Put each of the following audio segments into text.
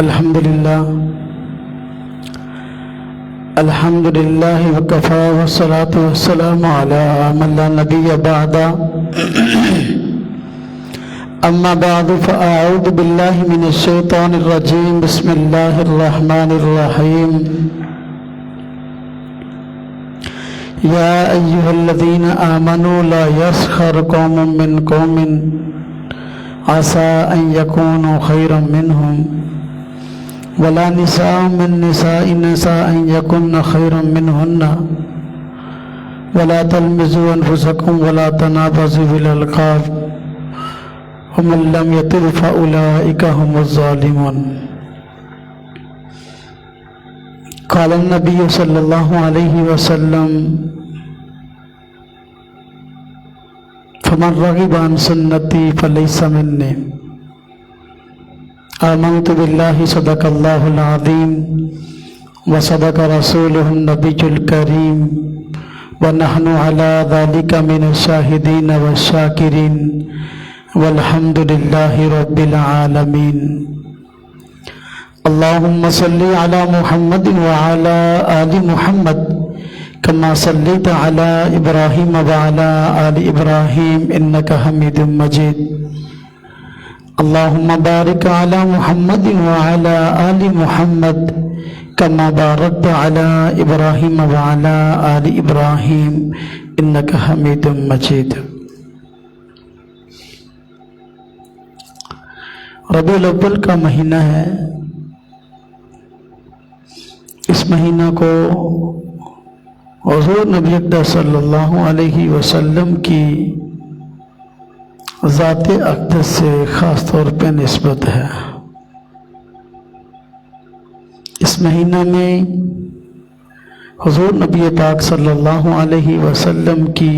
الحمد لله وكفى والصلاة والسلام على من لا نبي بعده أما بعد فأعوذ بالله من الشيطان الرجيم بسم الله الرحمن الرحيم يا أيها الذين آمنوا لا يسخر قوم من قوم عسى أن يكونوا خيرا منهم ولا نساء من نساء أن يكن خيرا منهن ولا تلمزوا أنفسكم ولا تنابزوا بالألقاب ومن لم يتب فأولئك هم الظالمون. قال النبي صلى الله عليه وسلم فمن رغب عن سنتي فليس مني. آمنت بالله صدق الله العظيم وصدق رسوله النبي الكريم ونحن على ذلك من الشاهدين والشاكرين والحمد لله رب العالمين. اللهم صل على محمد وعلى آل محمد كما صليت على إبراهيم وعلى آل إبراهيم إنك حميد مجيد. اللهم بارك على محمد وعلى آل محمد كما باركت على إبراهيم وعلى آل إبراهيم إنك حميد مجيد. ربیع الاول کا مہینہ ہے. اس مہینہ کو حضور نبی اکرم صلی اللہ علیہ وسلم کی ذات اقدس سے خاص طور پہ نسبت ہے. اس مہینہ میں حضور نبی پاک صلی اللہ علیہ وسلم کی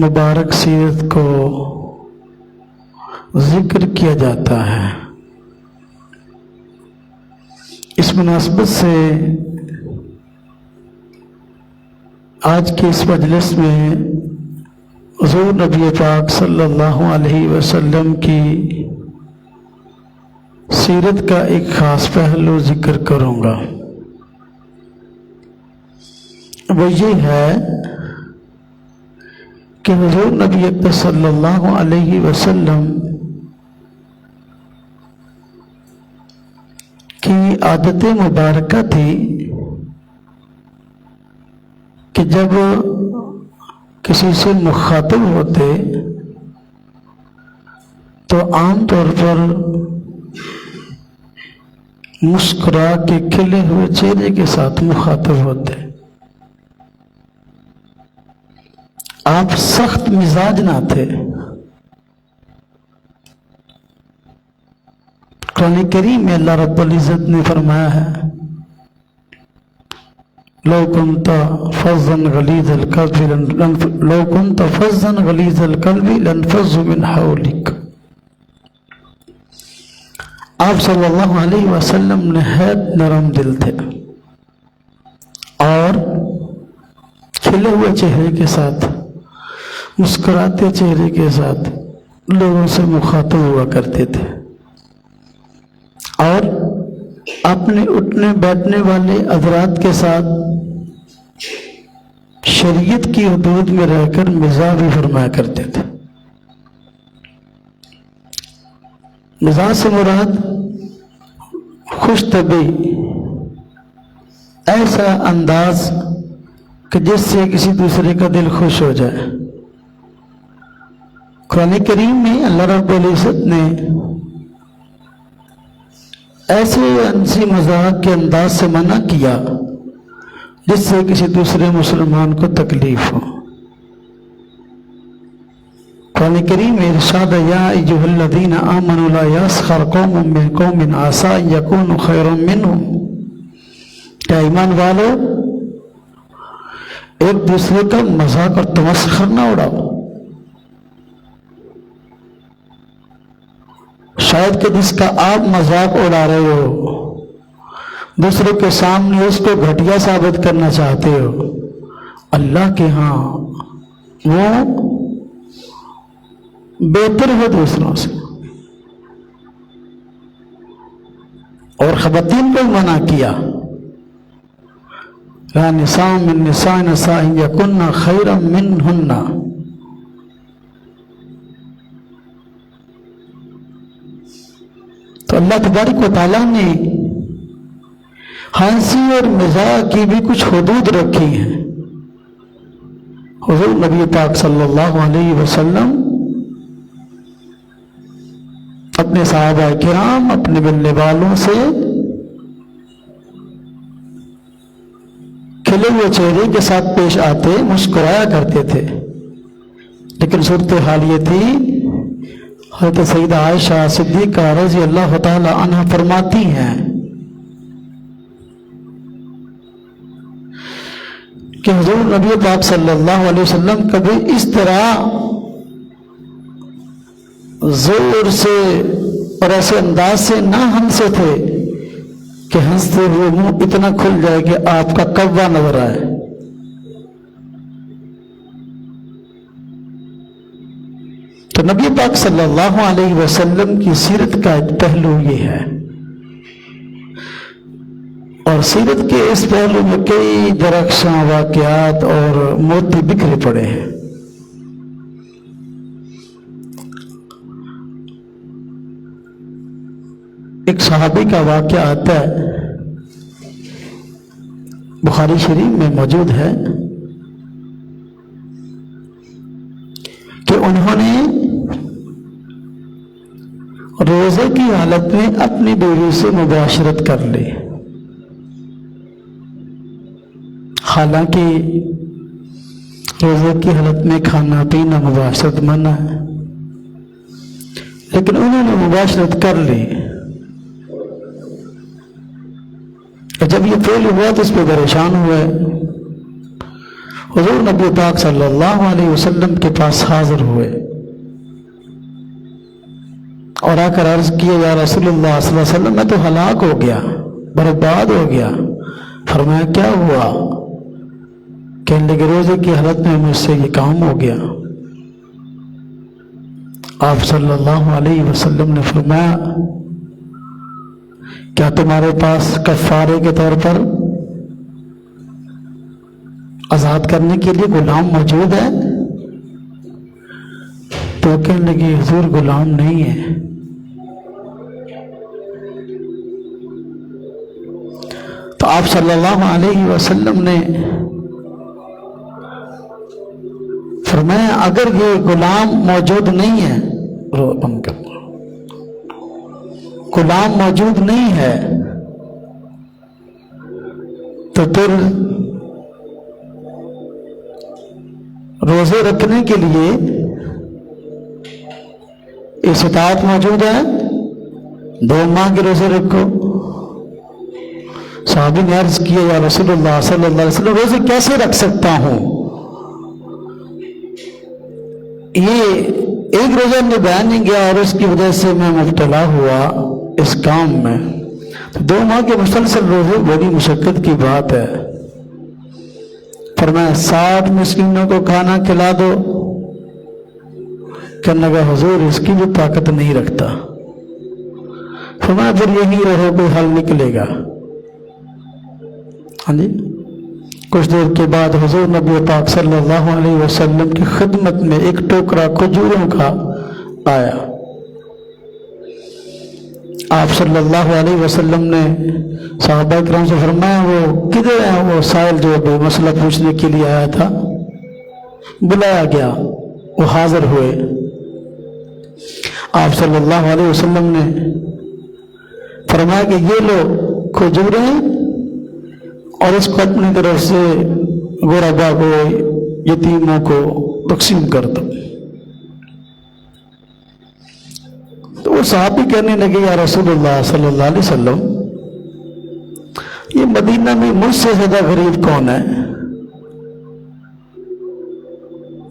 مبارک سیرت کو ذکر کیا جاتا ہے. اس مناسبت سے آج کے اس مجلس میں حضور نبی پاک صلی اللہ علیہ وسلم کی سیرت کا ایک خاص پہلو ذکر کروں گا. وہ یہ ہے کہ حضور نبی اکرم صلی اللہ علیہ وسلم کی عادت مبارکہ تھی کہ جب کسی سے مخاطب ہوتے تو عام طور پر مسکرا کے کھلے ہوئے چہرے کے ساتھ مخاطب ہوتے. آپ سخت مزاج نہ تھے. قرآن کریم میں اللہ رب العزت نے فرمایا ہے لو كنت فظا غليظ القلب لانفضوا من حولك. آپ صلی اللہ علیہ وسلم نہایت نرم دل تھے اور کھلے ہوئے چہرے کے ساتھ مسکراتے چہرے کے ساتھ لوگوں سے مخاطب ہوا کرتے تھے اور اپنے اٹھنے بیٹھنے والے حضرات کے ساتھ شریعت کی حدود میں رہ کر مزاح بھی فرمایا کرتے تھے. مزاح سے مراد خوش طبعی، ایسا انداز کہ جس سے کسی دوسرے کا دل خوش ہو جائے. قرآن کریم میں اللہ رب العزت نے ایسے ہنسی مذاق کے انداز سے منع کیا جس سے کسی دوسرے مسلمان کو تکلیف ہو. قرآن کریم میں ارشاد یا ایھا الذین آمنوا لا یسخر قوم من قوم عسى ان یکونوا خیرا منهم. کیا ایمان والو ایک دوسرے کا مذاق اور تمسخر نہ اڑاؤ. شاید کہ جس کا آپ مذاق اڑا رہے ہو دوسروں کے سامنے اس کو گھٹیا ثابت کرنا چاہتے ہو، اللہ کے ہاں وہ بہتر ہے دوسروں سے. اور خواتین کو منع کیا، لا نساء من نساء نساء یکن خیرا منہن۔ تو اللہ تبارک و تعالیٰ نے ہنسی اور مزاح کی بھی کچھ حدود رکھی ہیں۔ حضور نبی پاک صلی اللہ علیہ وسلم اپنے صحابہ کرام، اپنے ملنے والوں سے کھلے ہوئے چہرے کے ساتھ پیش آتے، مسکرایا کرتے تھے، لیکن صورتحال یہ تھی، حضرت سیدہ عائشہ صدیقہ رضی اللہ تعالی عنہ فرماتی ہیں کہ حضور نبی پاک صلی اللہ علیہ وسلم کبھی اس طرح زور سے اور ایسے انداز سے نہ ہنسے تھے کہ ہنستے ہوئے منہ اتنا کھل جائے کہ آپ کا کوا نظر آئے۔ تو نبی پاک صلی اللہ علیہ وسلم کی سیرت کا ایک پہلو یہ ہے، اور سیرت کے اس پہلو میں کئی درخشاں واقعات اور موتی بکھرے پڑے ہیں۔ ایک صحابی کا واقعہ آتا ہے، بخاری شریف میں موجود ہے کہ انہوں نے روزے کی حالت میں اپنی بیوی سے مباشرت کر لی، حالانکہ روزے کی حالت میں کھانا پینا مباشرت منع ہے، لیکن انہوں نے مباشرت کر لی۔ جب یہ فعل ہوا تو اس پہ پریشان ہوئے، حضور نبی پاک صلی اللہ علیہ وسلم کے پاس حاضر ہوئے اور آ کر عرض کیا، یا رسول اللہ صلی اللہ علیہ وسلم میں تو ہلاک ہو گیا، برباد ہو گیا۔ فرمایا کیا ہوا؟ کہنے لگے روزے کی حالت میں مجھ سے یہ کام ہو گیا۔ آپ صلی اللہ علیہ وسلم نے فرمایا کیا تمہارے پاس کفارے کے طور پر آزاد کرنے کے لیے غلام موجود ہے؟ تو کہنے لگے حضور غلام نہیں ہے۔ تو آپ صلی اللہ علیہ وسلم نے فرمایا اگر یہ غلام موجود نہیں ہے، غلام موجود نہیں ہے تو پھر روزے رکھنے کے لیے استطاعت موجود ہے، 2 ماہ کے روزے رکھو۔ صحابی نے عرض کیا، یا رسول اللہ صلی اللہ علیہ وسلم روزے کیسے رکھ سکتا ہوں؟ یہ ایک روزہ نبھایا نہیں گیا اور اس کی وجہ سے میں مبتلا ہوا اس کام میں، تو 2 ماہ کے مسلسل روزے بڑی مشقت کی بات ہے۔ فرمایا 60 مسکینوں کو کھانا کھلا دو۔ کہنے لگا حضور اس کی بھی طاقت نہیں رکھتا۔ فرمایا پھر یہی رہو، کوئی حل نکلے گا۔ ہاں جی، کچھ دیر کے بعد حضور نبی پاک صلی اللہ علیہ وسلم کی خدمت میں ایک ٹوکرا کھجوروں کا آیا۔ آپ صلی اللہ علیہ وسلم نے صحابہ کرام سے فرمایا وہ کدھر ہے وہ سائل جو بھی مسئلہ پوچھنے کے لیے آیا تھا؟ بلایا گیا، وہ حاضر ہوئے۔ آپ صلی اللہ علیہ وسلم نے فرمایا کہ یہ لو کھجوریں اور اس کو اپنی طرف سے غربا کو، یتیموں کو تقسیم کر دو۔ تو وہ صحابی کہنے لگے، یا رسول اللہ صلی اللہ علیہ وسلم یہ مدینہ میں مجھ سے زیادہ غریب کون ہے؟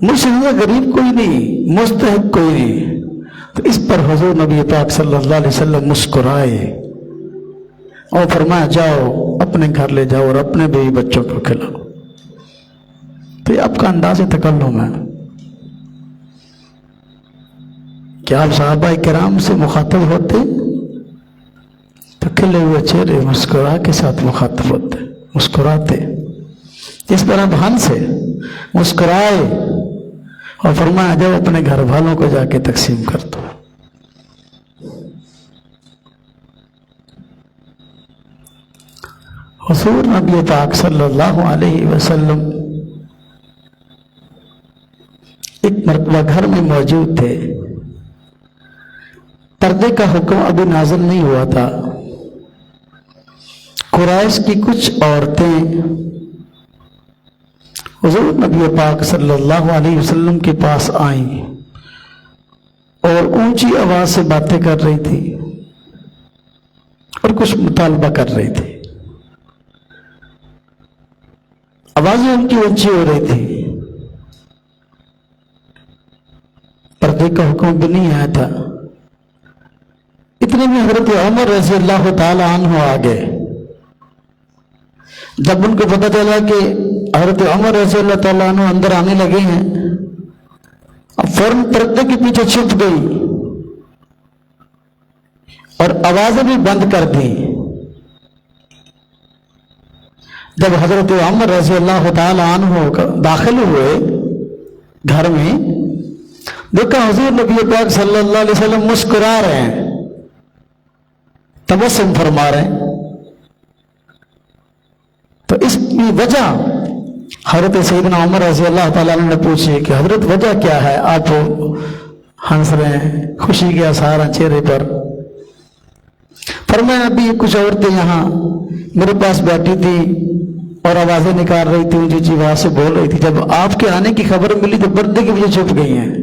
مجھ سے زیادہ غریب کوئی نہیں، مستحق کوئی نہیں۔ تو اس پر حضور نبی پاک صلی اللہ علیہ وسلم مسکرائے اور فرمایا جاؤ اپنے گھر لے جاؤ اور اپنے بیوی بچوں کو کھلاؤ۔ تو یہ آپ کا انداز تکلم ہے کہ آپ صحابہ کرام سے مخاطب ہوتے تو کھلے ہوئے چہرے مسکرا کے ساتھ مخاطب ہوتے، مسکراتے، اس طرح بہن سے مسکرائے اور فرمایا جب اپنے گھر والوں کو جا کے تقسیم کر دو۔ حضور نبی پاک صلی اللہ علیہ وسلم ایک مرتبہ گھر میں موجود تھے، پردے کا حکم ابھی نازل نہیں ہوا تھا۔ قریش کی کچھ عورتیں حضور نبی پاک صلی اللہ علیہ وسلم کے پاس آئیں اور اونچی آواز سے باتیں کر رہی تھی اور کچھ مطالبہ کر رہی تھی، آوازیں ان کی اونچی ہو رہی تھی، پردے کا حکم بھی نہیں آیا تھا۔ اتنے میں حضرت عمر رضی اللہ تعالی عنہ آ گئے۔ جب ان کو پتہ چلا کہ حضرت عمر رضی اللہ تعالیٰ عنہ اندر آنے لگے ہیں، اب فوراً پردے کے پیچھے چھپ گئی اور آوازیں بھی بند کر دی۔ جب حضرت عمر رضی اللہ تعالیٰ عنہ داخل ہوئے گھر میں، دیکھا حضور نبی پاک صلی اللہ علیہ وسلم مسکرا رہے ہیں، تبسم فرما رہے ہیں۔ تو اس کی وجہ حضرت سیدنا عمر رضی اللہ تعالیٰ عنہ نے پوچھی کہ حضرت وجہ کیا ہے، آپ ہنس رہے ہیں، خوشی کے آثار ہیں چہرے پر۔ فرمایا ابھی کچھ عورتیں یہاں میرے پاس بیٹھی تھی اور آوازیں نکال رہی تھی، اونچی اونچی آواز سے بول رہی تھی، جب آپ کے آنے کی خبر ملی تو پردے کے پیچھے چھپ گئی ہیں۔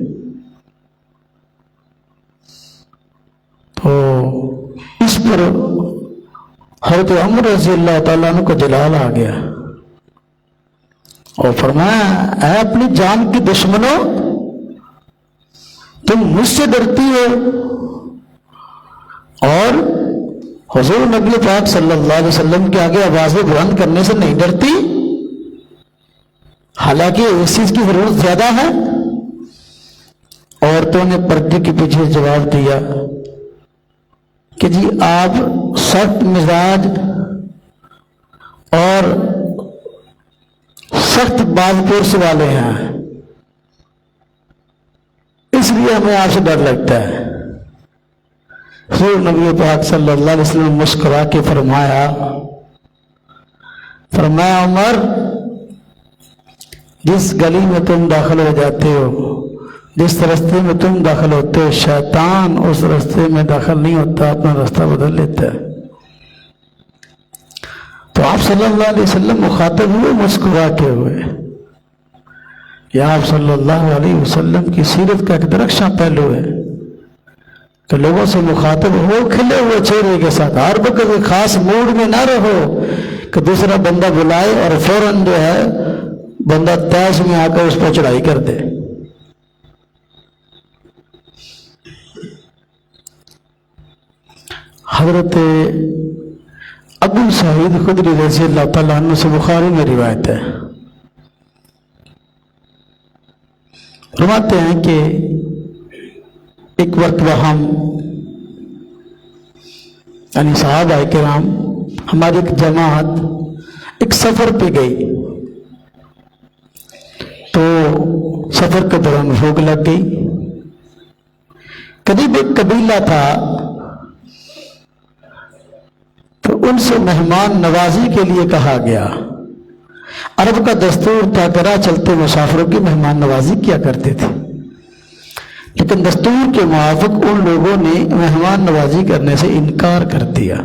تو اس پر حضرت عمر رضی اللہ تعالیٰ عنہ کو جلال آ گیا اور فرمایا اے اپنی جان کی دشمنوں، تم مجھ سے ڈرتی ہو اور حضور نبی پاک صلی اللہ علیہ وسلم کے آگے آوازیں بلند کرنے سے نہیں ڈرتی، حالانکہ اس چیز کی ضرورت زیادہ ہے۔ عورتوں نے پردے کے پیچھے جواب دیا کہ جی آپ سخت مزاج اور سخت باز پرس والے ہیں، اس لیے ہمیں آپ سے ڈر لگتا ہے۔ حضور نبی پاک صلی اللہ علیہ وسلم مسکرا کے فرمایا عمر، جس گلی میں تم داخل ہو جاتے ہو، جس راستے میں تم داخل ہوتے ہو، شیطان اس راستے میں داخل نہیں ہوتا، اپنا راستہ بدل لیتا ہے۔ تو آپ صلی اللہ علیہ وسلم مخاطب ہوئے مسکرا کے ہوئے۔ یہ آپ صلی اللہ علیہ وسلم کی سیرت کا ایک درخشاں پہلو ہے کہ لوگوں سے مخاطب ہو کھلے ہوئے چہرے کے ساتھ، ہر وقت کوئی خاص موڈ میں نہ رہو کہ دوسرا بندہ بلائے اور فوراً جو ہے بندہ تیش میں آ کر اس پر چڑھائی کر دے۔ حضرت ابو سعید خدری رضی اللہ تعالیٰ عنہ سے بخاری میں روایت ہے، فرماتے ہیں کہ ایک مرتبہ ہم یعنی صحابہ کرام ہماری ایک جماعت ایک سفر پہ گئی، تو سفر کے دوران بھوک لگ گئی۔ قریب ایک قبیلہ تھا، تو ان سے مہمان نوازی کے لیے کہا گیا۔ عرب کا دستور تھا کہ راہ چلتے مسافروں کی مہمان نوازی کیا کرتے تھے، لیکن دستور کے موافق ان لوگوں نے مہمان نوازی کرنے سے انکار کر دیا۔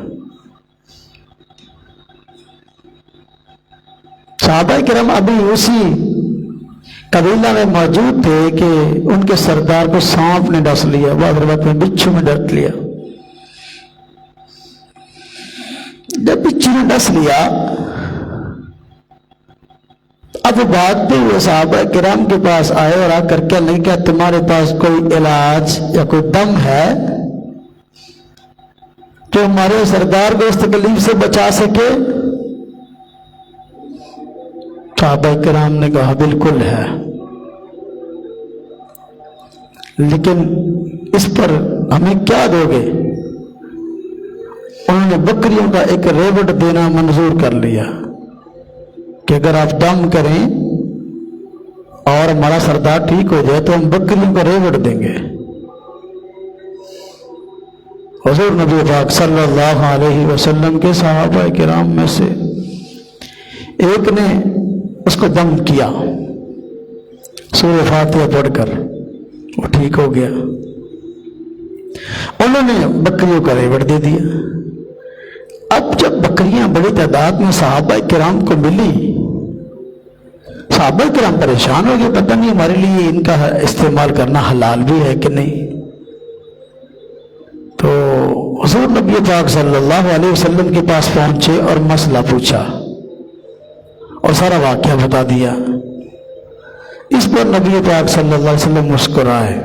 صحابہ کرام ابھی اسی قبیلہ میں موجود تھے کہ ان کے سردار کو سانپ نے ڈس لیا، بعض روایت میں بچھو میں ڈس لیا۔ جب بچھو نے ڈس لیا، اب بھاگتے ہوئے صحابہ کرام کے پاس آئے اور آ کر کہنے لگے کیا تمہارے پاس کوئی علاج یا کوئی دم ہے جو ہمارے سردار کو اس تکلیف سے بچا سکے؟ صحابہ کرام نے کہا بالکل ہے، لیکن اس پر ہمیں کیا دو گے؟ ان انہوں نے بکریوں کا ایک ریوٹ دینا منظور کر لیا کہ اگر آپ دم کریں اور ہمارا سردار ٹھیک ہو جائے تو ہم بکریوں کا ریوٹ دیں گے۔ حضور نبی پاک صلی اللہ علیہ وسلم کے صحابہ کرام میں سے ایک نے اس کو دم کیا سورہ فاتحہ پڑھ کر، وہ ٹھیک ہو گیا۔ انہوں نے بکریوں کا ریوٹ دے دیا۔ اب جب بکریاں بڑی تعداد میں صحابہ کرام کو ملی، صحابہ کرام پریشان ہو گئے، پتہ نہیں ہمارے لیے ان کا استعمال کرنا حلال بھی ہے کہ نہیں۔ تو حضور نبی پاک صلی اللہ علیہ وسلم کے پاس پہنچے اور مسئلہ پوچھا اور سارا واقعہ بتا دیا۔ اس پر نبی پاک صلی اللہ علیہ وسلم مسکرائے،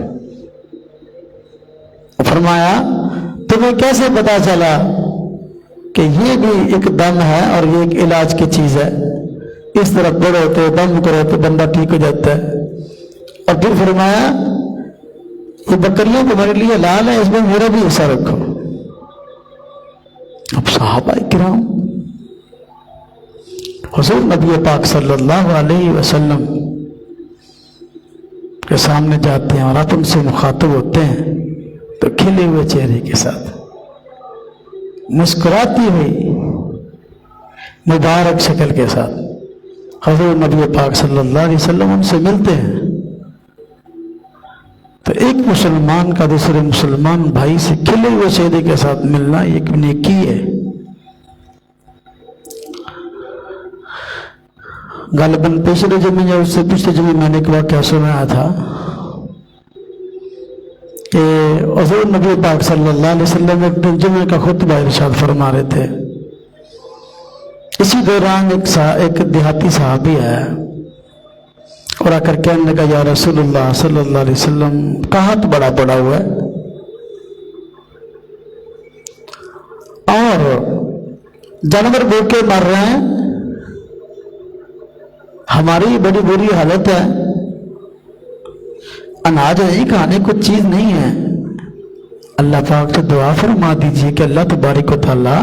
فرمایا تمہیں کیسے پتا چلا کہ یہ بھی ایک دم ہے اور یہ ایک علاج کی چیز ہے؟ اس طرح پڑھو تو دم کرو تو بندہ ٹھیک ہو جاتا ہے۔ اور پھر فرمایا یہ بکریوں تمہارے لیے حلال ہے، اس میں میرا بھی حصہ رکھو۔ اب صحابہ کرام حضور نبی پاک صلی اللہ علیہ وسلم کے سامنے جاتے ہیں اور آپ ان سے مخاطب ہوتے ہیں تو کھلے ہوئے چہرے کے ساتھ، مسکراتی ہوئی مبارک شکل کے ساتھ حضور نبی پاک صلی اللہ علیہ وسلم ان سے ملتے ہیں۔ تو ایک مسلمان کا دوسرے مسلمان بھائی سے کھلے ہوئے چہرے کے ساتھ ملنا ایک نیکی ہے۔ غالباً پچھلے جمعے یا اس سے پچھلے جمعے میں نے ایک واقعہ سنایا تھا کہ حضور نبی پاک صلی اللہ علیہ وسلم ایک دن جمعے کا خطبہ ارشاد فرما رہے تھے۔ اسی دوران ایک دیہاتی صحابی ہے اور آ کر کہنے لگا یا رسول اللہ صلی اللہ علیہ وسلم قحط بڑا پڑا ہوا ہے اور جانور بھوکے مر رہے ہیں، ہماری بڑی بری حالت ہے، اناج نہیں کھانے کو چیز نہیں ہے۔ اللہ پاک سے دعا فرما دیجئے کہ اللہ تبارک و تعالی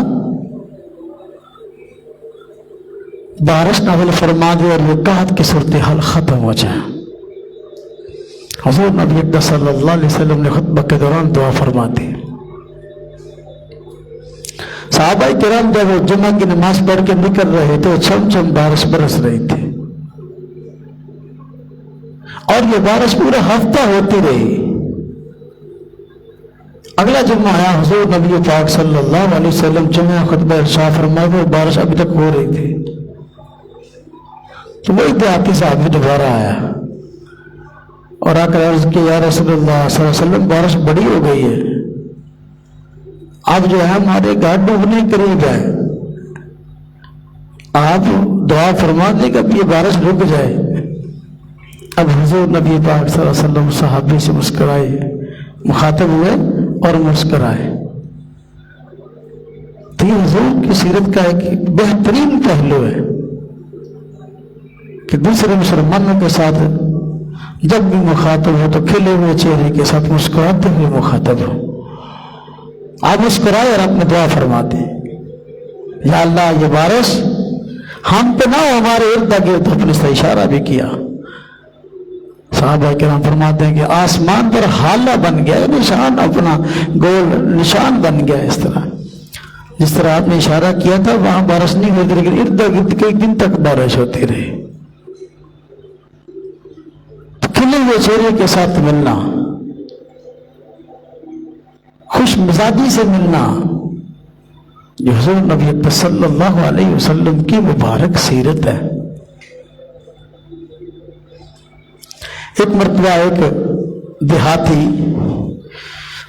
بارش نازل فرما دے اور یہ قحط کی صورتحال ختم ہو جائے۔ حضور نبی اکرم صلی اللہ علیہ وسلم نے خطبہ کے دوران دعا فرما دی۔ صحابہ کرام جب وہ جمعہ کی نماز پڑھ کے نکل رہے تو چھم چھم بارش برس رہی تھی اور یہ بارش پورا ہفتہ ہوتی رہی۔ اگلا جمعہ آیا، حضور نبی پاک صلی اللہ علیہ وسلم جمعہ خطبہ ارشاد فرمائے اور بارش ابھی تک ہو رہی تھی۔ تو وہی دیہاتی صاحب دوبارہ آیا اور آ کر عرض کیا یا رسول اللہ صلی اللہ علیہ وسلم بارش بڑی ہو گئی ہے، اب جو ہے ہمارے گھر ڈوبنے قریب ہے، آپ دعا فرما دیں کہ اب یہ بارش رک جائے۔ اب حضور نبی پاک صلی اللہ علیہ وسلم صحابی سے مسکرائے، مخاطب ہوئے اور مسکرائے۔ تو یہ حضور کی سیرت کا ایک بہترین پہلو ہے کہ دوسرے مسلمانوں کے ساتھ جب بھی مخاطب ہو تو کھلے ہوئے چہرے کے ساتھ مسکراتے ہوئے مخاطب ہو۔ آپ مسکرائے اور آپ نے دعا فرما دی یا اللہ یہ بارش ہم پہ نہ ہو، ہمارے ارد گرد۔ اپنے سے اشارہ بھی کیا۔ صحابہ کرام فرماتے ہیں کہ آسمان پر حالہ بن گیا، نشان اپنا گول نشان بن گیا۔ اس طرح جس طرح آپ نے اشارہ کیا تھا وہاں بارش نہیں ہوتی لیکن ارد گرد کئی دن تک بارش ہوتی رہی۔ کھلے ہوئے چہرے کے ساتھ ملنا، خوش مزاجی سے ملنا، یہ حضور نبی صلی اللہ علیہ وسلم کی مبارک سیرت ہے۔ ایک مرتبہ ایک دیہاتی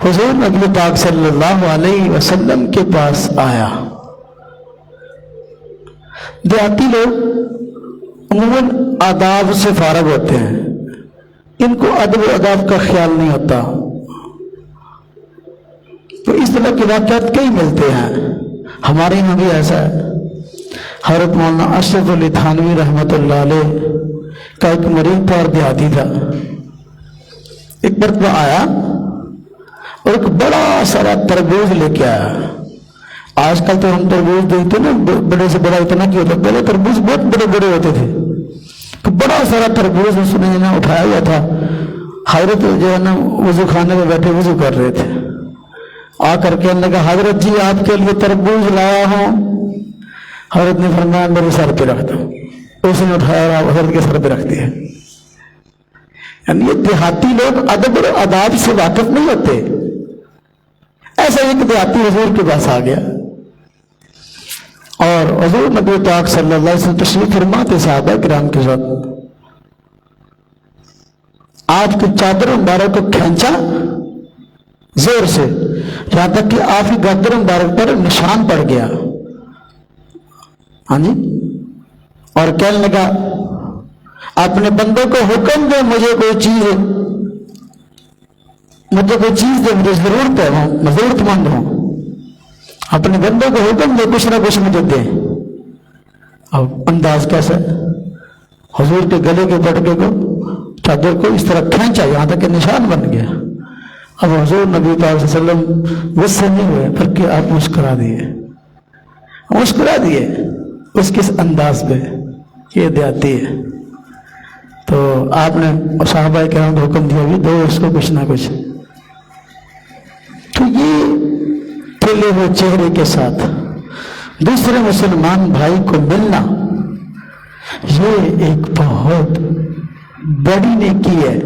حضور نبی پاک صلی اللہ علیہ وسلم کے پاس آیا۔ دیہاتی لوگ عموماً آداب سے فارغ ہوتے ہیں، ان کو ادب و آداب کا خیال نہیں ہوتا، تو اس طرح کے واقعات کئی ملتے ہیں۔ ہمارے یہاں بھی ایسا ہے۔ حضرت مولانا اشرف علی تھانوی رحمۃ اللہ علیہ کا ایک مریض تھا اور دیہاتی تھا، ایک مرتبہ آیا اور ایک بڑا سارا تربوز لے کے آیا آج کل تو ہم تربوز دیکھتے نا بڑے سے بڑا اتنا کی ہوتا، پہلے تربوز بہت بڑے بڑے ہوتے تھے، تو بڑا سارا تربوز اس نے نا اٹھایا ہوا تھا. حضرت جو ہے نا وضو خانے میں بیٹھے وضو کر رہے تھے، آ کر کے نے کہا حضرت جی آپ کے لیے تربوز لایا ہوں. حضرت نے فرمایا میرے سر پہ رکھ دو. اس نے اٹھایا اور حضرت کے سر پہ رکھ دیا. یعنی یہ دیہاتی لوگ ادب اور آداب سے واقف نہیں ہوتے. ایسا ایک دیہاتی حضور کے پاس آ گیا اور حضور نبی پاک صلی اللہ علیہ وسلم تشریف فرما تھے صحابہ کرام کے ساتھ. آپ کی چادر مبارک کو کھینچا زور سے، یہاں تک کہ آپ کی گردن مبارک پر نشان پڑ گیا. ہاں جی، اور کہنے لگا اپنے بندوں کو حکم دے مجھے کوئی چیز دے، مجھے ضرورت ہے، میں ضرورت مند ہوں. اپنے بندوں کو حکم دے کچھ نہ کچھ مجھے دے. اب انداز کیسا ہے؟ حضور کے گلے کے پٹکے کو چادر کو اس طرح کھینچا یہاں تک کہ نشان بن گیا. اب حضور نبی پاک صلی اللہ علیہ وسلم غصے نہیں ہوئے بلکہ آپ مسکرا دیے اس کس انداز پہ یہ دیاتی ہے. تو آپ نے صحابہ کرام کو حکم دیا بھی دو اس کو کچھ نہ کچھ. تو یہ کھلے ہوئے چہرے کے ساتھ دوسرے مسلمان بھائی کو ملنا یہ ایک بہت بڑی نیکی ہے.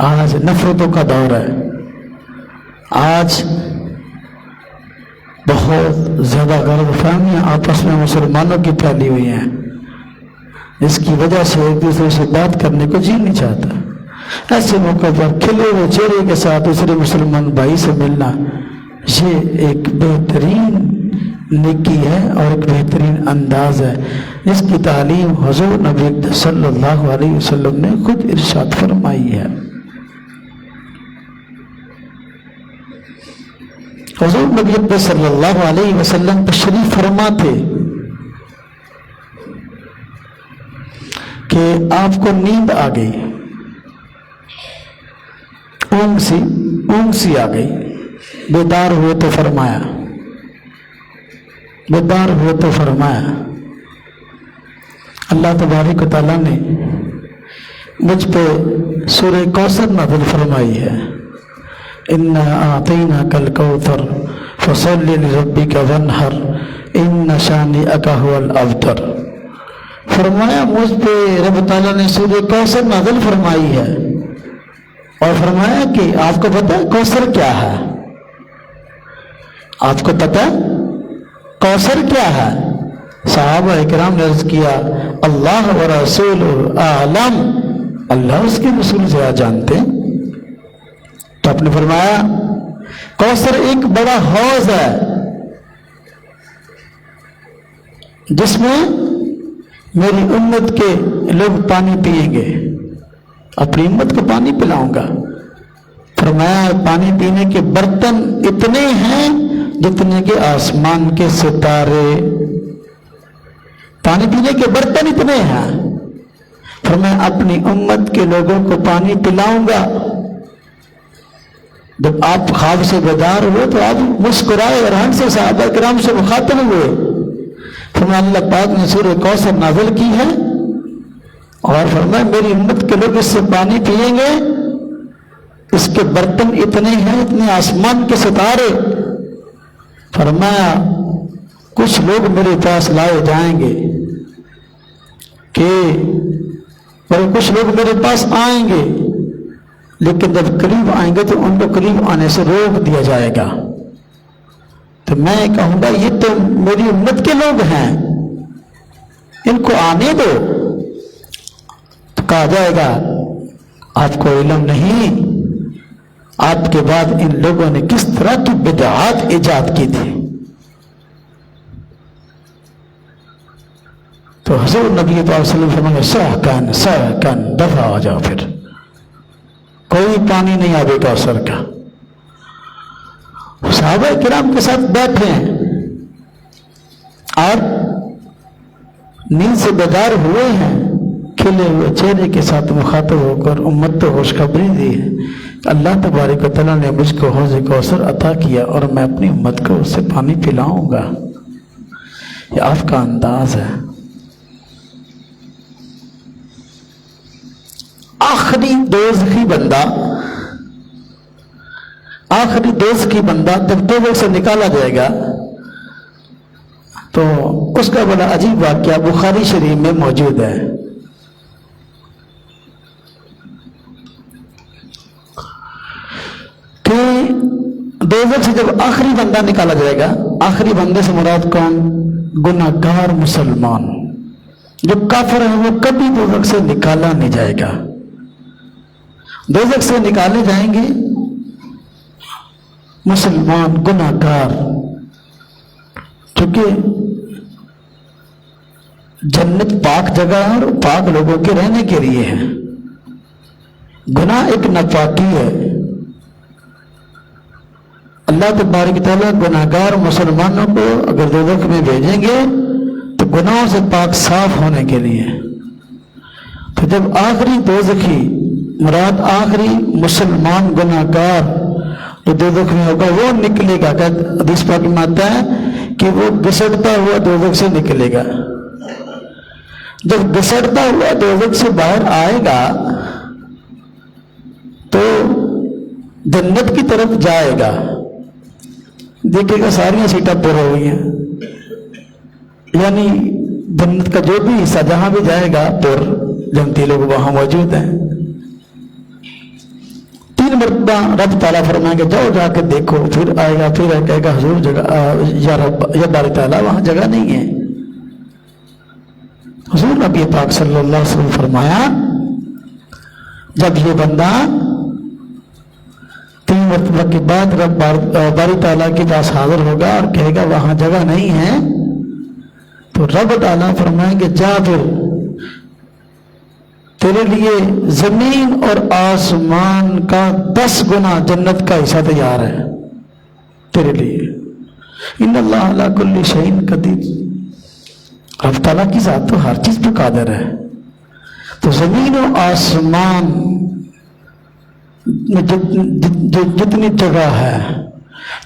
آج نفرتوں کا دور ہے، آج بہت زیادہ غلط فہمیاں آپس میں مسلمانوں کی پھیلی ہوئی ہیں، جس کی وجہ سے ایک دوسرے سے بات کرنے کو جی نہیں چاہتا. ایسے موقع پر کھلے ہوئے چہرے کے ساتھ دوسرے مسلمان بھائی سے ملنا یہ ایک بہترین نیکی ہے اور ایک بہترین انداز ہے، جس کی تعلیم حضور نبی صلی اللہ علیہ وسلم نے خود ارشاد فرمائی ہے. حضور نبی صلی اللہ علیہ وسلم تشریف فرما تھے کہ آپ کو نیند آ گئی، اونگ سی آ گئی. بیدار ہوئے تو فرمایا اللہ تبارک و تعالیٰ نے مجھ پہ سورہ کوثر نازل فرمائی ہے، اِنَّا أَعْطَيْنَاكَ الْكَوْثَرَ فَصَلِّ لِرَبِّكَ وَانْحَرْ إِنَّ شَانِئَكَ هُوَ الْأَبْتَرُ. فرمایا مجھ پہ رب تعالیٰ نے سورہ کوثر نازل فرمائی ہے اور فرمایا کہ آپ کو پتہ ہے کوثر کیا ہے؟ آپ کو پتہ کوثر کیا ہے؟ صحابہ کرام نے عرض کیا اللہ و رسول اعلم، اللہ اس کے رسول سے جانتے ہیں. تو آپ نے فرمایا کوثر ایک بڑا حوض ہے جس میں میری امت کے لوگ پانی پئیں گے، اپنی امت کو پانی پلاؤں گا. فرمایا پانی پینے کے برتن اتنے ہیں جتنے کہ آسمان کے ستارے، پانی پینے کے برتن اتنے ہیں. فرمایا اپنی امت کے لوگوں کو پانی پلاؤں گا. جب آپ خواب سے بیدار ہوئے تو آپ مسکرائے اور ہم سے صحابہ کرام سے مخاطب ہوئے. فرمایا اللہ پاک نے سورہ کوثر نازل کی ہے اور فرمایا میری امت کے لوگ اس سے پانی پئیں گے، اس کے برتن اتنے ہیں اتنے آسمان کے ستارے. فرمایا کچھ لوگ میرے پاس لائے جائیں گے کہ اور کچھ لوگ میرے پاس آئیں گے، لیکن جب قریب آئیں گے تو ان کو قریب آنے سے روک دیا جائے گا. تو میں کہوں گا یہ تو میری امت کے لوگ ہیں، ان کو آنے دو. تو کہا جائے گا آپ کو علم نہیں آپ کے بعد ان لوگوں نے کس طرح کی بدعات ایجاد کی تھی. تو حضور نبی صلی اللہ علیہ وسلم فرمایا سہکن دفع ہو جاؤ، پھر کوئی پانی نہیں آبے کوثر کا. صحابہ کرام کے ساتھ بیٹھے ہیں اور نیند سے بیدار ہوئے ہیں، کھلے ہوئے چہرے کے ساتھ مخاطب ہو کر امت کو خوشخبری دی ہے اللہ تبارک و تعالیٰ نے مجھ کو حوض کوثر عطا کیا اور میں اپنی امت کو اس سے پانی پلاؤں گا. یہ آپ کا انداز ہے. آخری دوزخی بندہ جب دوزخ سے نکالا جائے گا تو اس کا بڑا عجیب واقعہ بخاری شریف میں موجود ہے. کہ دوزخ سے جب آخری بندہ نکالا جائے گا، آخری بندے سے مراد کون؟ گناہگار مسلمان. جو کافر ہے وہ کبھی دوزخ سے نکالا نہیں جائے گا. دوزخ سے نکالے جائیں گے مسلمان گناہگار، کیونکہ جنت پاک جگہ ہے اور پاک لوگوں کے رہنے کے لیے ہے. گناہ ایک ناپاکی ہے. اللہ تبارک تعالیٰ گناہگار مسلمانوں کو اگر دوزخ میں بھیجیں گے تو گناہوں سے پاک صاف ہونے کے لیے. تو جب آخری دوزخی مراد آخری مسلمان گناہگار جو دوزخ میں ہوگا وہ نکلے گا. حدیث پاک میں آتا ہے کہ وہ گھسٹتا ہوا دوزخ سے نکلے گا. جب گھسٹتا ہوا دوزخ سے باہر آئے گا تو جنت کی طرف جائے گا. دیکھے گا ساری سیٹیں پر ہو گئی ہیں، یعنی جنت کا جو بھی حصہ جہاں بھی جائے گا پر جنتی لوگ وہاں موجود ہیں. 3 مرتبہ رب تعالیٰ فرمائیں گے جاؤ جا کے دیکھو. پھر آئے گا، پھر کہے گا حضور جگہ یا رب یا باری تعالیٰ وہاں جگہ نہیں ہے. حضور نبی پاک صلی اللہ علیہ وسلم فرمایا جب یہ بندہ 3 مرتبہ کے بعد رب باری تعالیٰ کے پاس حاضر ہوگا اور کہے گا وہاں جگہ نہیں ہے، تو رب تعالیٰ فرمائیں گے جا پھر تیرے لیے زمین اور آسمان کا 10 گنا جنت کا حصہ تیار ہے تیرے لیے. ان اللہ علی کل شیء قدیر. رب تعالیٰ کی ذات تو ہر چیز پہ قادر ہے. تو زمین و آسمان میں جتنی جگہ ہے،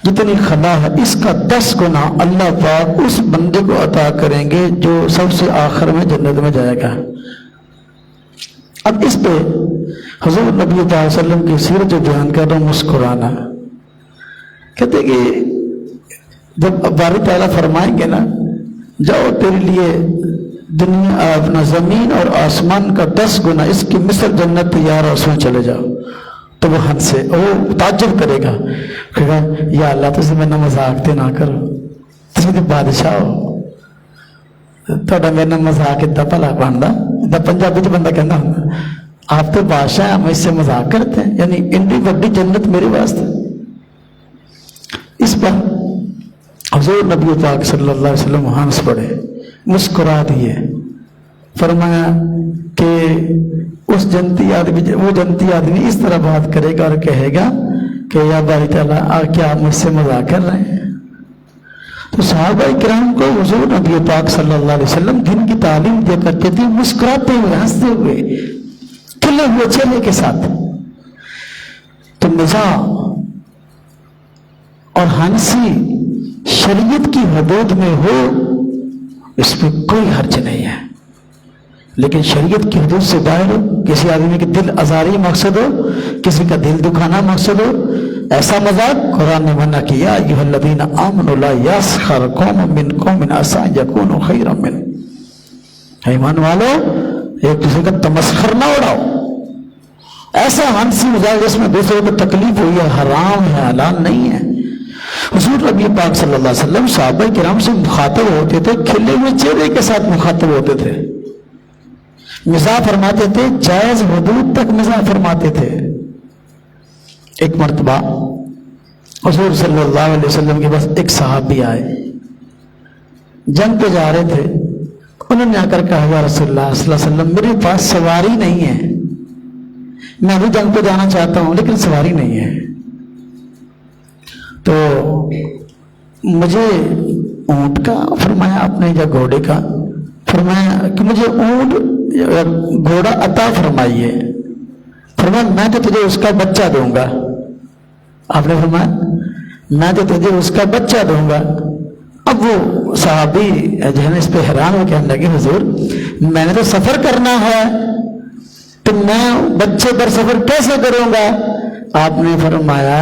جتنی خلا ہے، اس کا 10 گنا اللہ پاک اس بندے کو عطا کریں گے جو سب سے آخر میں جنت میں جائے گا. اب اس پہ حضور نبی صلی اللہ علیہ وسلم کی سیرت جو بیان کر رہا ہوں مسکرانا. کہتے کہ جب باری تعالیٰ فرمائیں گے نا جاؤ تیرے لیے دنیا اپنا زمین اور آسمان کا 10 گنا اس کی مثل جنت تیار ہے، اس میں چلے جاؤ. تو وہ حد سے وہ تعجب کرے گا، کہے گا یا اللہ تجھے میں نہ مذاق تے نہ کرو، تجھے تو بادشاہ ہو، تھوڑا میرے نہ مذاق اتنا بھلا بنتا. پنجابی جو بندہ کہنا ہوں آپ تو بادشاہ ہم اس سے مذاق کرتے ہیں، یعنی انڈی بڑی جنت میرے واسطے. اس پر حضور نبی پاک صلی اللہ علیہ وسلم ہنس پڑے، مسکرا دیے، فرمایا کہ اس جنتی آدمی وہ جنتی آدمی اس طرح بات کرے گا اور کہے گا کہ یا باری تعالیٰ کیا آپ مجھ سے مذاق کر رہے ہیں. تو صحابہ کرام کو حضور نبی پاک صلی اللہ علیہ وسلم دین کی تعلیم دیا کرتے تھے مسکراتے ہوئے، ہنستے ہوئے، کھلے ہوئے چہرے کے ساتھ. تو مزاح اور ہنسی شریعت کی حدود میں ہو اس میں کوئی حرج نہیں ہے، لیکن شریعت کی حدود سے باہر ہو، کسی آدمی کے دل آزاری مقصد ہو، کسی کا دل دکھانا مقصد ہو، ایسا مذاق قرآن نے منع کیا. ایھا الذین آمنوا لا یسخر قوم من قوم عسى ان یکونوا خیرا منهم. ایمان والو ایک دوسرے کا تمسخر نہ اڑاؤ. ایسا ہنسی مذاق جس میں دوسرے کو تکلیف ہوئی ہے حرام ہے، حلال نہیں ہے. حضور نبی پاک صلی اللہ علیہ وسلم صحابہ کرام سے مخاطب ہوتے تھے، کھلے ہوئے چہرے کے ساتھ مخاطب ہوتے تھے، مزاح فرماتے تھے، جائز حدود تک مزاح فرماتے تھے. ایک مرتبہ حضور صلی اللہ علیہ وسلم کے پاس ایک صحابی آئے، جنگ پہ جا رہے تھے. انہوں نے آ کر کہا یا رسول اللہ صلی اللہ علیہ وسلم میرے پاس سواری نہیں ہے، میں بھی جنگ پہ جانا چاہتا ہوں لیکن سواری نہیں ہے، تو مجھے اونٹ کا فرمایا آپ نے یا گھوڑے کا فرمایا کہ مجھے اونٹ یا گھوڑا عطا فرمائیے. فرمایا میں تو تجھے اس کا بچہ دوں گا. آپ نے فرمایا میں تو تجھے اس کا بچہ دوں گا. اب وہ صحابی جو ہے نا اس پہ حیران ہو کہنے لگے حضور میں نے تو سفر کرنا ہے تو میں بچے پر سفر کیسے کروں گا؟ آپ نے فرمایا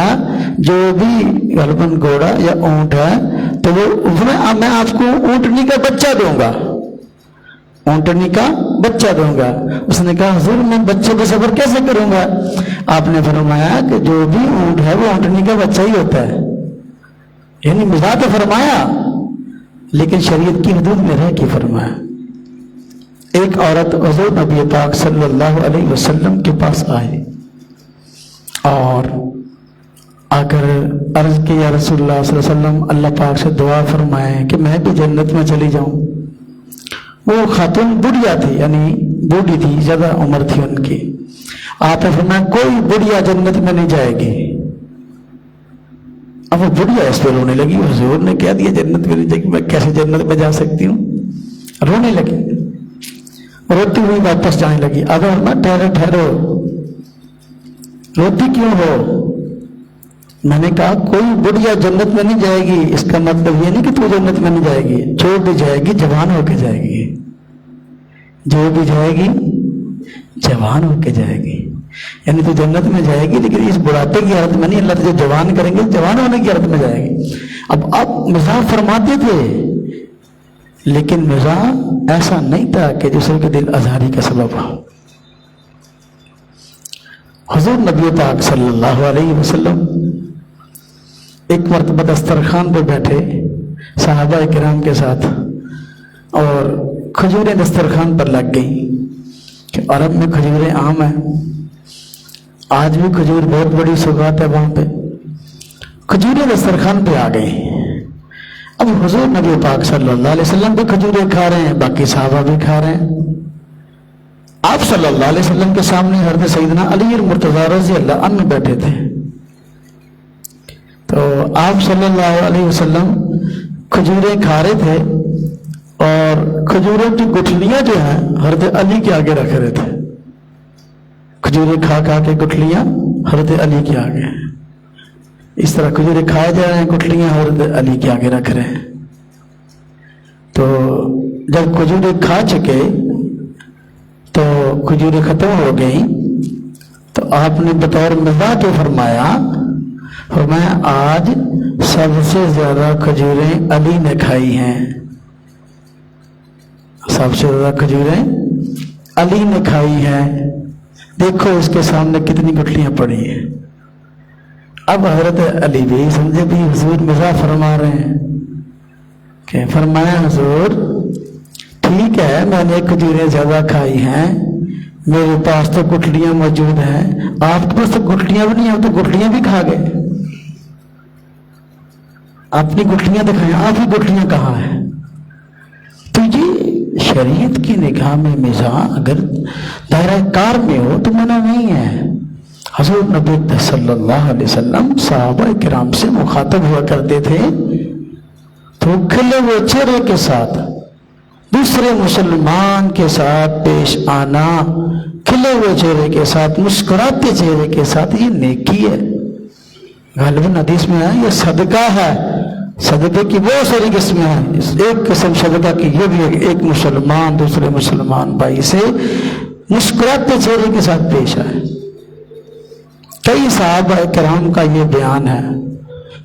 جو بھی غالباً گھوڑا یا اونٹ ہے تو میں آپ کو اونٹنی کا بچہ دوں گا، اونٹنی کا بچہ دوں گا. اس نے کہا حضور میں بچے پہ سفر کیسے کروں گا؟ آپ نے فرمایا کہ جو بھی اونٹ ہے وہ اونٹنی کا بچہ ہی ہوتا ہے. یعنی مزاح تو فرمایا لیکن شریعت کی حدود میں رہ کے فرمایا. ایک عورت حضور نبی پاک صلی اللہ علیہ وسلم کے پاس آئی اور آ کر عرض کی یا رسول اللہ صلی اللہ علیہ وسلم اللہ پاک سے دعا فرمائیں کہ میں بھی جنت میں چلی جاؤں. وہ خاتون بڑھیا تھی، یعنی بوڑھی تھی، زیادہ عمر تھی ان کی. آپ نے فرمایا کوئی بڑھیا جنت میں نہیں جائے گی. اب وہ بڑھیا اس پہ رونے لگی. حضور نے کہہ دیا جنت میں نہیں جائے گی، میں کیسے جنت میں جا سکتی ہوں؟ رونے لگی، روتی ہوئی واپس جانے لگی. اب ٹھہرو ٹھہرو، روتی کیوں ہو؟ میں نے کہا کوئی بڑھیا جنت میں نہیں جائے گی، اس کا مطلب یہ نہیں کہ تو جنت میں نہیں جائے گی، جو بھی جائے گی جوان ہو کے جائے گی، جو بھی جائے گی جوان ہو کے جائے گی. یعنی تو جنت میں جائے گی لیکن اس بڑھاپے کی حالت میں نہیں، اللہ تجھے جوان کریں گے، جوان ہونے کی حالت میں جائے گی. اب آپ مزاح فرماتے تھے لیکن مزاح ایسا نہیں تھا کہ دوسرے کے دل آزاری کا سبب ہو. حضور نبی پاک صلی اللہ علیہ وسلم ایک مرتبہ دسترخوان پہ بیٹھے صحابہ کرام کے ساتھ اور کھجوریں دسترخوان پر لگ گئیں کہ عرب میں کھجوریں عام ہیں. آج بھی کھجور بہت بڑی سوغات ہے وہاں پہ. کھجوریں دسترخوان پہ آ گئی. اب حضور نبی پاک صلی اللہ علیہ وسلم بھی کھجوریں کھا رہے ہیں، باقی صحابہ بھی کھا رہے ہیں. آپ صلی اللہ علیہ وسلم کے سامنے حضرت سیدنا علی المرتضیٰ رضی اللہ عنہ بیٹھے تھے. تو آپ صلی اللہ علیہ وسلم کھجوریں کھا رہے تھے اور کھجوروں کی گٹھلیاں جو ہیں حضرت علی کے آگے رکھ رہے تھے. کھجوریں کھا کھا کے گٹھلیاں حضرت علی کے آگے، اس طرح کھجوریں کھائے جا رہے ہیں، گٹھلیاں حضرت علی کے آگے رکھ رہے ہیں. تو جب کھجوریں کھا چکے تو کھجوریں ختم ہو گئیں تو آپ نے بطور مزاح کے فرمایا آج سب سے زیادہ کھجوریں علی نے کھائی ہیں، سب سے زیادہ کھجوریں علی نے کھائی ہیں، دیکھو اس کے سامنے کتنی گٹھلیاں پڑی ہیں. اب حضرت علی بھی سمجھے بھی حضور مزاح فرما رہے ہیں کہ فرمایا حضور ٹھیک ہے میں نے کھجوریں زیادہ کھائی ہیں، میرے پاس تو گٹھلیاں موجود ہیں، آپ کے پاس تو گٹھلیاں بھی نہیں ہیں، تو گٹھلیاں بھی کھا گئے. اپنی گٹھلیاں دکھائیں، آپ ہی گٹھلیاں کہاں ہیں؟ تو یہ شریعت کی نگاہ میں مزاح اگر دائرہ کار میں ہو تو منع نہیں ہے. حضور نبی صلی اللہ علیہ وسلم صحابہ کرام سے مخاطب ہوا کرتے تھے تو کھلے ہوئے چہرے کے ساتھ دوسرے مسلمان کے ساتھ پیش آنا، کھلے ہوئے چہرے کے ساتھ، مسکراتے چہرے کے ساتھ، یہ نیکی ہے. غالباً حدیث میں ہے یہ صدقہ ہے. صدقے کی بہت ساری قسمیں ہیں، ایک قسم صدقہ کی یہ بھی ہے کہ ایک مسلمان دوسرے مسلمان بھائی سے مسکراتے چہرے کے ساتھ پیش آئے. کئی صحابہ کرام کا یہ بیان ہے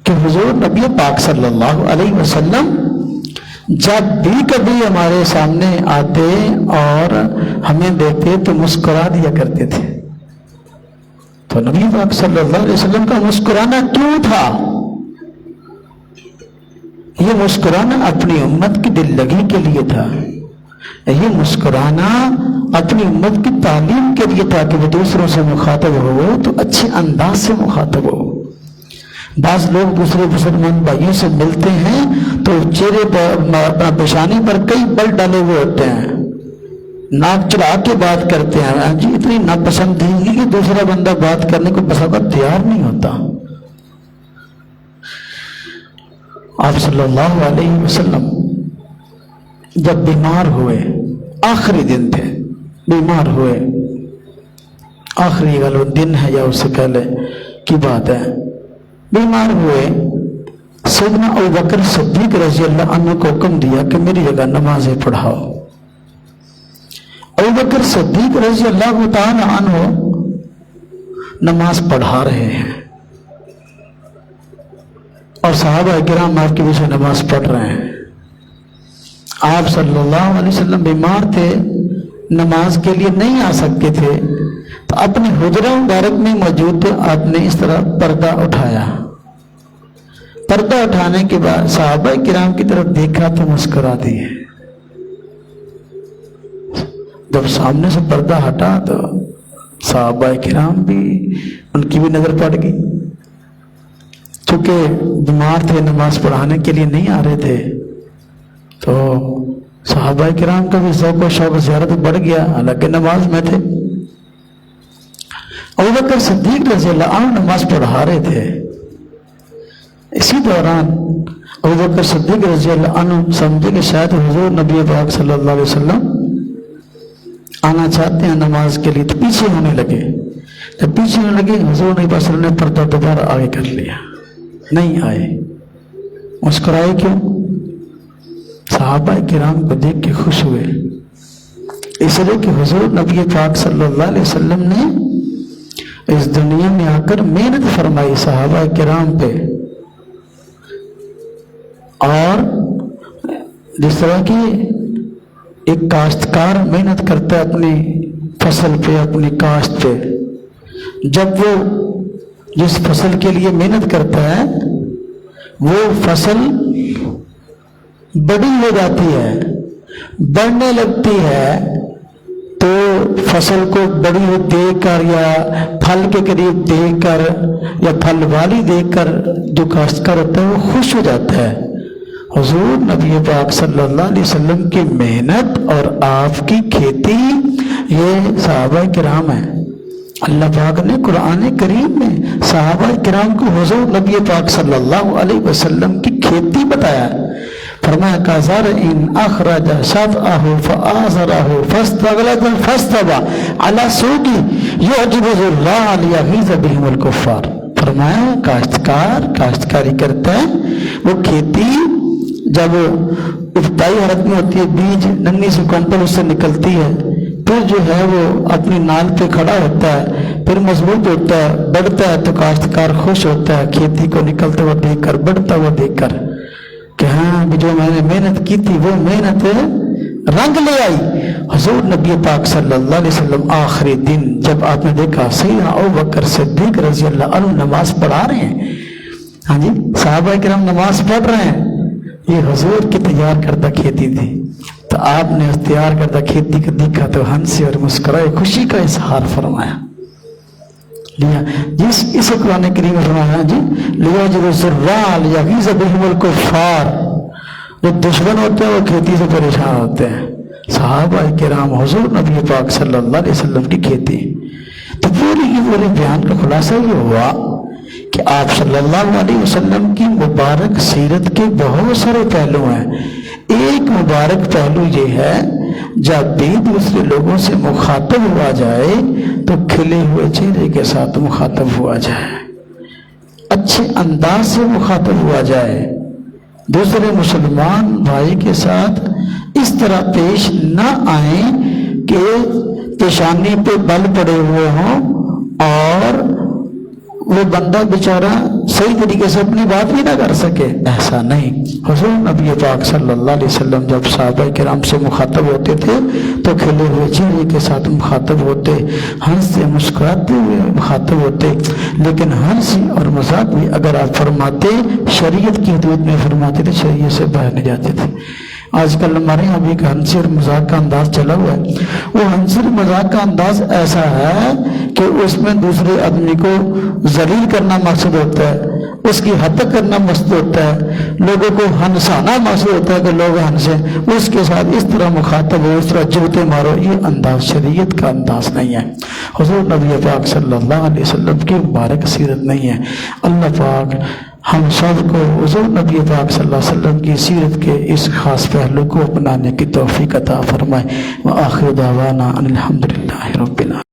کہ حضور نبی پاک صلی اللہ علیہ وسلم جب بھی کبھی ہمارے سامنے آتے اور ہمیں دیکھتے تو مسکرا دیا کرتے تھے. تو نبی پاک صلی اللہ علیہ وسلم کا مسکرانا کیوں تھا؟ یہ مسکرانا اپنی امت کی دل لگی کے لیے تھا. یہ مسکرانا اپنی امت کی تعلیم کے لیے تھا کہ وہ دوسروں سے مخاطب ہو تو اچھے انداز سے مخاطب ہو. بعض لوگ دوسرے مسلمان بھائیوں سے ملتے ہیں تو چہرے پر پیشانی پر کئی بل ڈالے ہوئے ہوتے ہیں، ناک چڑھا کے بات کرتے ہیں. جی اتنی ناپسندیدگی کہ دوسرا بندہ بات کرنے کو بس وقت تیار نہیں ہوتا. آپ صلی اللہ علیہ وسلم جب بیمار ہوئے، آخری دن تھے، بیمار ہوئے آخری دن ہے یا اس سے پہلے کی بات ہے، بیمار ہوئے، سیدنا ابوبکر صدیق رضی اللہ عنہ کو حکم دیا کہ میری جگہ نمازیں پڑھاؤ۔ ابوبکر صدیق رضی اللہ تعالی عنہ نماز پڑھا رہے ہیں اور صحابہ کرام آپ کے پیچھے نماز پڑھ رہے ہیں۔ آپ صلی اللہ علیہ وسلم بیمار تھے، نماز کے لیے نہیں آ سکتے تھے، تو اپنے حجرہ مبارک میں موجود تھے، آپ نے اس طرح پردہ اٹھایا۔ پردہ اٹھانے کے بعد صحابہ کرام کی طرف دیکھا تو مسکرا دیے۔ جب سامنے سے پردہ ہٹا تو صحابہ کرام بھی، ان کی بھی نظر پڑ گئی، چونکہ بیمار تھے، نماز پڑھانے کے لیے نہیں آ رہے تھے، تو صحابہ کرام کا بھی ذوق و شوق زیادہ بڑھ گیا، حالانکہ نماز میں تھے۔ ابوبکر صدیق رضی اللہ عنہ نماز پڑھا رہے تھے، اسی دوران ابوبکر صدیق رضی اللہ عنہ سمجھے کہ شاید حضور نبی پاک صلی اللہ علیہ وسلم آنا چاہتے ہیں نماز کے لیے، تو پیچھے ہونے لگے۔ جب پیچھے ہونے لگے، حضور نبی صلی اللہ علیہ وسلم نے پردہ دوبارہ آگے کر لیا، نہیں آئے۔ مسکرائے کیوں؟ صحابہ کرام کو دیکھ کے خوش ہوئے، اس لیے کہ حضور نبی پاک صلی اللہ علیہ وسلم نے اس دنیا میں آ کر محنت فرمائی صحابہ کرام پہ، اور جس طرح کی ایک کاشتکار محنت کرتا ہے اپنی فصل پہ، اپنی کاشت پہ، جب وہ جس فصل کے لیے محنت کرتا ہے وہ فصل بڑی ہو جاتی ہے، بڑھنے لگتی ہے، تو فصل کو بڑی ہو دیکھ کر یا پھل کے قریب دیکھ کر یا پھل والی دیکھ کر جو کاشتکار ہوتا ہے وہ خوش ہو جاتا ہے۔ حضور نبی پاک صلی اللہ علیہ وسلم کی محنت اور آپ کی کھیتی، یہ صحابہ کرام ہیں۔ اللہ پاک نے قرآن کریم میں صحابہ کرام کو حضور نبی پاک صلی اللہ علیہ وسلم کی کھیتی بتایا، فرمایا كزرع أخرج شطأه فآزره فاستغلظ فاستوى على سوقه يعجب الزراع ليغيظ بهم الكفار۔ فرمایا کاشتکار کاشتکاری کرتا ہے، وہ کھیتی جب ابتدائی حالت میں ہوتی ہے، بیج ننھی سی کمپل اس سے نکلتی ہے، پھر جو ہے وہ اپنی نال پہ کھڑا ہوتا ہے، پھر مضبوط ہوتا ہے، بڑھتا ہے، تو کاشتکار خوش ہوتا ہے کھیتی کو نکلتے ہوئے دیکھ کر، بڑھتا ہوا دیکھ کر، کہ ہاں جو میں نے محنت کی تھی وہ محنت رنگ لے آئی۔ حضور نبی پاک صلی اللہ علیہ وسلم آخری دن جب آپ نے دیکھا سیدنا ابوبکر صدیق رضی اللہ عنہ نماز پڑھا رہے ہیں، ہاں جی صحابہ کرام نماز پڑھ رہے ہیں، یہ حضور کی تیار کردہ کھیتی تھی، تو آپ نے اس تیار کردہ کھیتی کو دیکھا تو ہنسے اور مسکرائے، خوشی کا اظہار فرمایا لیا۔ جس اسے قرآن کریم میں فرمایا جی لِيَعْجِبَ الزُّرَّاعَ لِيَغِيظَ بِهِمُ الْكُفَّارَ، جو دشمن ہوتے ہیں وہ کھیتی سے پریشان ہوتے ہیں۔ صحابہ کرام حضور نبی پاک صلی اللہ علیہ وسلم کی کھیتی، تو پوری بیان کا خلاصہ یہ ہوا کہ آپ صلی اللہ علیہ وسلم کی مبارک سیرت کے بہت سارے پہلو ہیں۔ ایک مبارک پہلو یہ ہے جب بھی دوسرے لوگوں سے مخاطب ہوا جائے تو کھلے ہوئے چہرے کے ساتھ مخاطب ہوا جائے، اچھے انداز سے مخاطب ہوا جائے، دوسرے مسلمان بھائی کے ساتھ اس طرح پیش نہ آئیں کہ پیشانی پہ بل پڑے ہوئے ہوں اور وہ بندہ بیچارہ صحیح طریقے سے اپنی بات بھی نہ کر سکے، ایسا نہیں۔ حضور نبی پاک صلی اللہ علیہ وسلم جب صحابہ کرام سے مخاطب ہوتے تھے تو کھلے ہوئے چہرے کے ساتھ مخاطب ہوتے، ہنستے مسکراتے ہوئے مخاطب ہوتے، لیکن ہنسی اور مذاق بھی اگر آپ فرماتے شریعت کی حدود میں فرماتے تھے، شریعت سے باہر نہیں جاتے تھے۔ آج کل ہمارے یہاں بھی ایک ہنسی اور مذاق کا انداز چلا ہوا ہے، وہ ہنسی اور مذاق کا انداز ایسا ہے کہ اس میں دوسرے آدمی کو ذلیل کرنا مقصد ہوتا ہے، اس کی حد تک کرنا مقصد ہوتا ہے، لوگوں کو ہنسانا مقصد ہوتا ہے کہ لوگ ہنسیں، اس کے ساتھ اس طرح مخاطب ہو، اس طرح جوتے مارو، یہ انداز شریعت کا انداز نہیں ہے، حضور نبی پاک صلی اللہ علیہ وسلم کی مبارک سیرت نہیں ہے۔ اللہ پاک ہم سب کو حضور نبی پاک صلی اللہ علیہ وسلم کی سیرت کے اس خاص پہلو کو اپنانے کی توفیق عطا فرمائے۔ وآخر دعوانا ان الحمدللہ رب العالمین۔